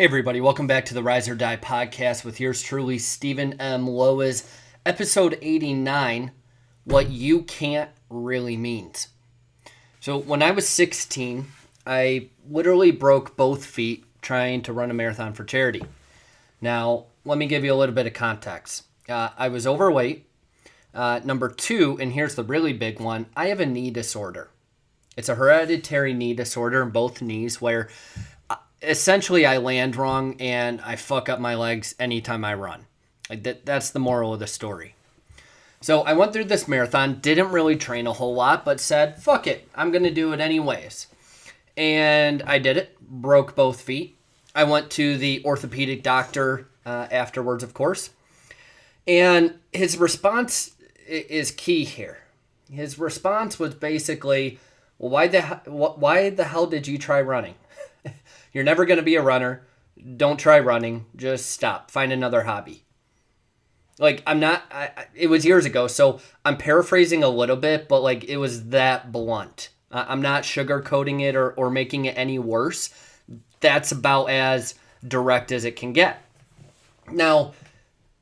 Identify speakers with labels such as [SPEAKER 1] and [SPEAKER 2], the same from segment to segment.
[SPEAKER 1] Hey everybody, welcome back to the Rise or Die podcast with yours truly, Stephen M. Lowisz, episode 89, What You Can't Really Means. So when I was 16, I literally broke both feet trying to run a marathon for charity. Now, let me give you a little bit of context. I was overweight. Number two, and here's the really big one, I have a knee disorder. It's a hereditary knee disorder in both knees where essentially I land wrong and I fuck up my legs anytime I run. That's the moral of the story. So I went through this marathon, didn't really train a whole lot, but said, fuck it, I'm going to do it anyways. And I did it, broke both feet. I went to the orthopedic doctor afterwards, of course. And his response is key here. His response was basically, well, why the hell did you try running? You're never going to be a runner. Don't try running. Just stop. Find another hobby. It was years ago, so I'm paraphrasing a little bit, but it was that blunt. I'm not sugarcoating it or making it any worse. That's about as direct as it can get. Now,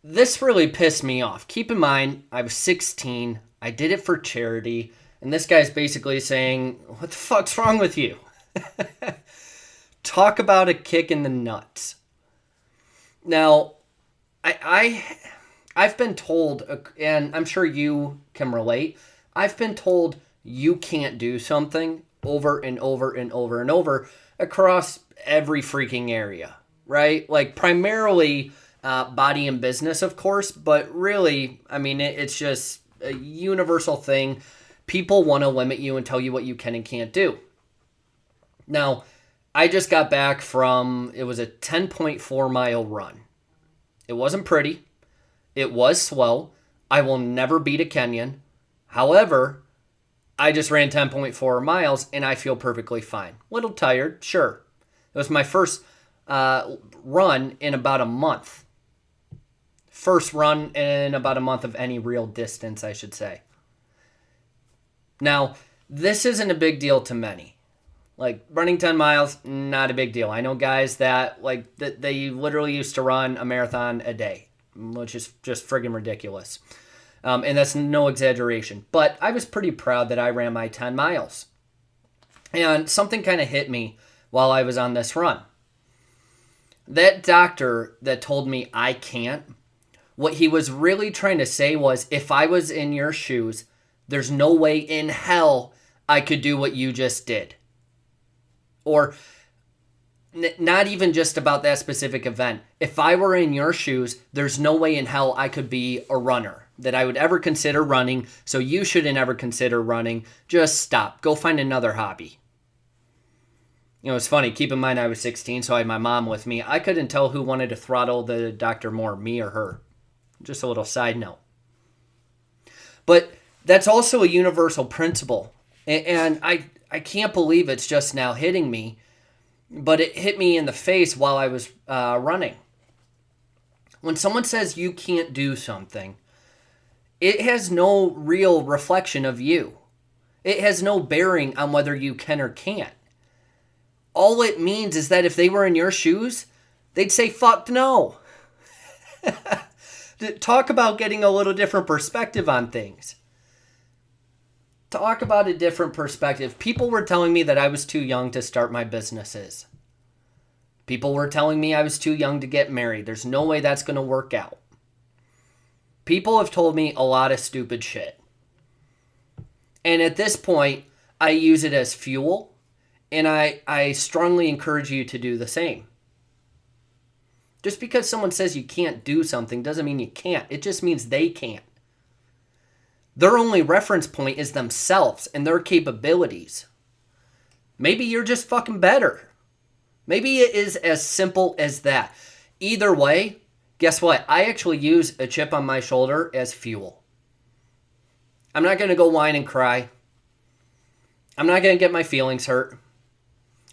[SPEAKER 1] this really pissed me off. Keep in mind, I was 16. I did it for charity. And this guy's basically saying, what the fuck's wrong with you? Talk about a kick in the nuts. Now, I've been told, and I'm sure you can relate, I've been told you can't do something over and over and over and over across every freaking area, right? Primarily body and business, of course, but really, it's just a universal thing. People want to limit you and tell you what you can and can't do. Now, I just got back from, it was a 10.4 mile run. It wasn't pretty. It was slow. I will never beat a Kenyan. However, I just ran 10.4 miles and I feel perfectly fine. Little tired, sure. It was my first run in about a month. First run in about a month of any real distance, I should say. Now, this isn't a big deal to many. Running 10 miles, not a big deal. I know guys that they literally used to run a marathon a day, which is just friggin' ridiculous. And that's no exaggeration. But I was pretty proud that I ran my 10 miles. And something kind of hit me while I was on this run. That doctor that told me I can't, what he was really trying to say was, if I was in your shoes, there's no way in hell I could do what you just did. Or not even just about that specific event. If I were in your shoes, there's no way in hell I could be a runner, that I would ever consider running, so you shouldn't ever consider running. Just stop. Go find another hobby. It's funny. Keep in mind I was 16, so I had my mom with me. I couldn't tell who wanted to throttle the doctor more, me or her. Just a little side note. But that's also a universal principle. And I can't believe it's just now hitting me, but it hit me in the face while I was running. When someone says you can't do something, it has no real reflection of you. It has no bearing on whether you can or can't. All it means is that if they were in your shoes, they'd say, fuck no. Talk about getting a little different perspective on things. Talk about a different perspective. People were telling me that I was too young to start my businesses. People were telling me I was too young to get married. There's no way that's going to work out. People have told me a lot of stupid shit. And at this point, I use it as fuel, and I strongly encourage you to do the same. Just because someone says you can't do something doesn't mean you can't. It just means they can't. Their only reference point is themselves and their capabilities. Maybe you're just fucking better. Maybe it is as simple as that. Either way, guess what? I actually use a chip on my shoulder as fuel. I'm not going to go whine and cry. I'm not going to get my feelings hurt.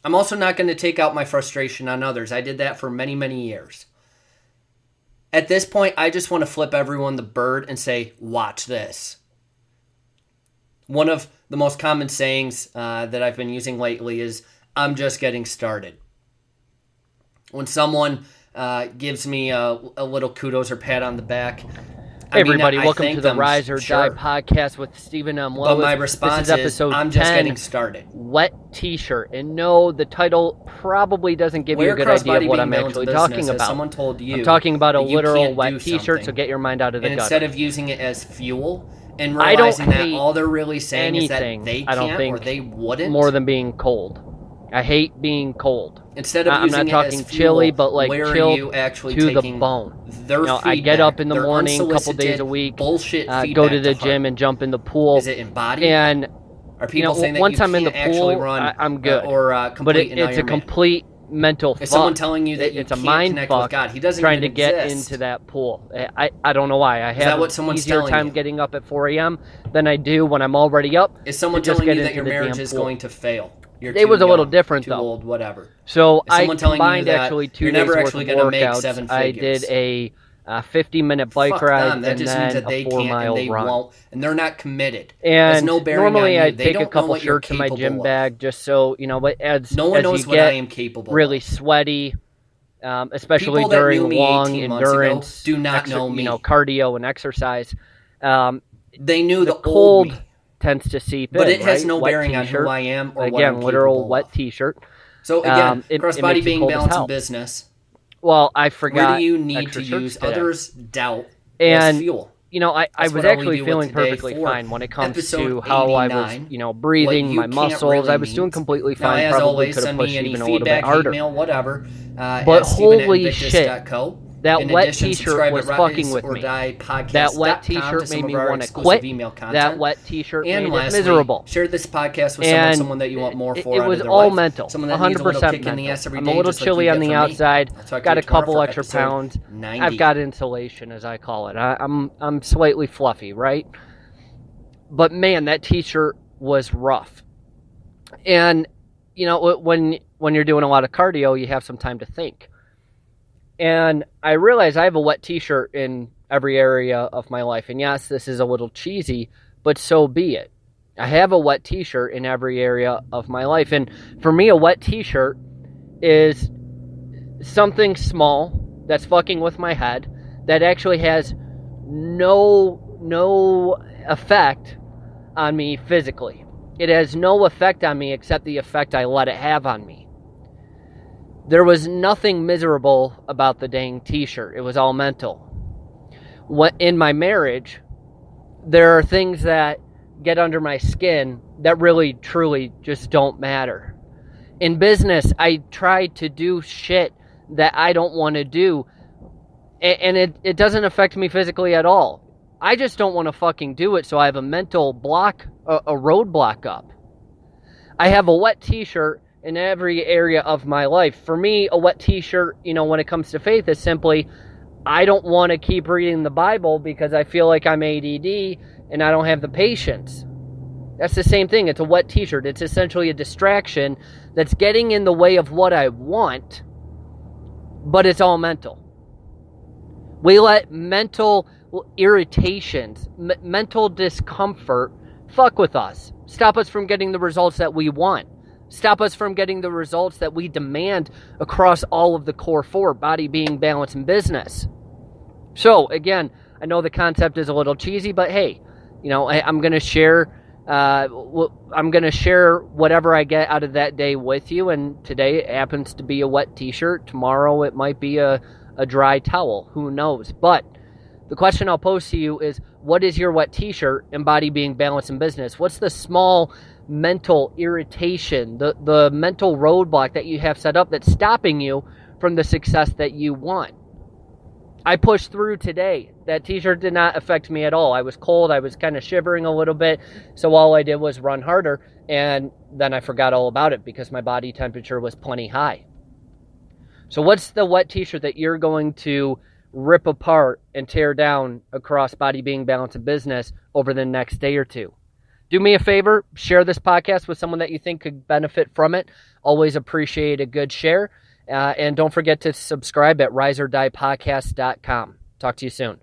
[SPEAKER 1] I'm also not going to take out my frustration on others. I did that for many, many years. At this point, I just want to flip everyone the bird and say, watch this. One of the most common sayings that I've been using lately is, I'm just getting started. when someone gives me a little kudos or pat on the back.
[SPEAKER 2] Hey everybody, welcome to the Rise or Die podcast with Stephen M. Lowisz.
[SPEAKER 1] But my response is I'm just getting started.
[SPEAKER 2] Wet t-shirt. And no, the title probably doesn't give you a good idea of what I'm actually talking about.
[SPEAKER 1] Someone told you
[SPEAKER 2] I'm talking about a literal wet t-shirt, so get your mind out of the gutter.
[SPEAKER 1] Instead of using it as fuel and realizing that all they're really saying is that they can't or they wouldn't.
[SPEAKER 2] More than being cold. I hate being cold.
[SPEAKER 1] Instead of
[SPEAKER 2] I'm
[SPEAKER 1] using
[SPEAKER 2] not talking
[SPEAKER 1] it as
[SPEAKER 2] chilly,
[SPEAKER 1] fuel,
[SPEAKER 2] but like chilled to the bone. I get up in the morning, a couple days a week, go to the gym and jump in the pool.
[SPEAKER 1] Is it embodied?
[SPEAKER 2] And
[SPEAKER 1] are people saying that
[SPEAKER 2] once
[SPEAKER 1] you
[SPEAKER 2] I'm in the
[SPEAKER 1] can't
[SPEAKER 2] pool,
[SPEAKER 1] actually run
[SPEAKER 2] I'm good.
[SPEAKER 1] But
[SPEAKER 2] it's a complete mental fuck.
[SPEAKER 1] Is someone telling you that you
[SPEAKER 2] it's a
[SPEAKER 1] can't
[SPEAKER 2] mind
[SPEAKER 1] connect
[SPEAKER 2] fuck
[SPEAKER 1] with God? He doesn't
[SPEAKER 2] trying
[SPEAKER 1] even
[SPEAKER 2] to get
[SPEAKER 1] exist.
[SPEAKER 2] into that pool. I don't know why. I have an easier time getting up at 4 a.m. than I do when I'm already up.
[SPEAKER 1] Is someone telling you that your marriage is going to fail?
[SPEAKER 2] It was a little different, though.
[SPEAKER 1] Too old, whatever.
[SPEAKER 2] So I combined actually 2 days worth of workouts. I did a 50-minute bike ride and then a 4-mile run.
[SPEAKER 1] And they're not committed.
[SPEAKER 2] And
[SPEAKER 1] no
[SPEAKER 2] normally I'd take a couple shirts in my gym bag just so, but as you get really sweaty, especially during long endurance,
[SPEAKER 1] do not know me.
[SPEAKER 2] Cardio and exercise.
[SPEAKER 1] They knew the
[SPEAKER 2] cold tends to seep in,
[SPEAKER 1] but it has no
[SPEAKER 2] wet
[SPEAKER 1] bearing
[SPEAKER 2] t-shirt.
[SPEAKER 1] on who I am or
[SPEAKER 2] again,
[SPEAKER 1] what I'm
[SPEAKER 2] literal wet t-shirt.
[SPEAKER 1] So again, crossbody being balanced in business.
[SPEAKER 2] Well, I forgot.
[SPEAKER 1] Where do you need to use others' doubt
[SPEAKER 2] as
[SPEAKER 1] fuel?
[SPEAKER 2] I was actually feeling perfectly fine when it comes to how I was, breathing, my muscles. I was doing completely fine.
[SPEAKER 1] Now, as
[SPEAKER 2] probably
[SPEAKER 1] always,
[SPEAKER 2] could have
[SPEAKER 1] send
[SPEAKER 2] pushed
[SPEAKER 1] me any
[SPEAKER 2] even a
[SPEAKER 1] feedback,
[SPEAKER 2] little bit harder.
[SPEAKER 1] email, whatever.
[SPEAKER 2] But holy shit. That wet t-shirt was fucking with me. That wet t-shirt made me want to quit. That wet t-shirt made it miserable.
[SPEAKER 1] Share this podcast with someone that you want more for.
[SPEAKER 2] It was all mental, 100% mental. I'm a little chilly on the outside. Got a couple extra pounds. I've got insulation, as I call it. I'm slightly fluffy, right? But man, that t-shirt was rough. And when you're doing a lot of cardio, you have some time to think. And I realize I have a wet t-shirt in every area of my life. And yes, this is a little cheesy, but so be it. I have a wet t-shirt in every area of my life. And for me, a wet t-shirt is something small that's fucking with my head that actually has no effect on me physically. It has no effect on me except the effect I let it have on me. There was nothing miserable about the dang t-shirt. It was all mental. In my marriage, there are things that get under my skin that really, truly just don't matter. In business, I try to do shit that I don't want to do, and it doesn't affect me physically at all. I just don't want to fucking do it, so I have a mental block, a roadblock up. I have a wet t-shirt in every area of my life. For me, a wet t-shirt, when it comes to faith, is simply, I don't want to keep reading the Bible because I feel like I'm ADD and I don't have the patience. That's the same thing. It's a wet t-shirt. It's essentially a distraction that's getting in the way of what I want, but it's all mental. We let mental irritations, mental discomfort fuck with us. Stop us from getting the results that we want. Stop us from getting the results that we demand across all of the core four, body, being, balance, and business. So, again, I know the concept is a little cheesy, but hey, I'm going to share whatever I get out of that day with you, and today it happens to be a wet t-shirt. Tomorrow it might be a dry towel. Who knows? But the question I'll pose to you is, what is your wet t-shirt in body, being, balance, and business? What's the small mental irritation, the mental roadblock that you have set up that's stopping you from the success that you want? I pushed through today. That t-shirt did not affect me at all. I was cold. I was kind of shivering a little bit. So all I did was run harder. And then I forgot all about it because my body temperature was plenty high. So what's the wet t-shirt that you're going to rip apart and tear down across body, being, balance, and business over the next day or two? Do me a favor, share this podcast with someone that you think could benefit from it. Always appreciate a good share. And don't forget to subscribe at riseordiepodcast.com. Talk to you soon.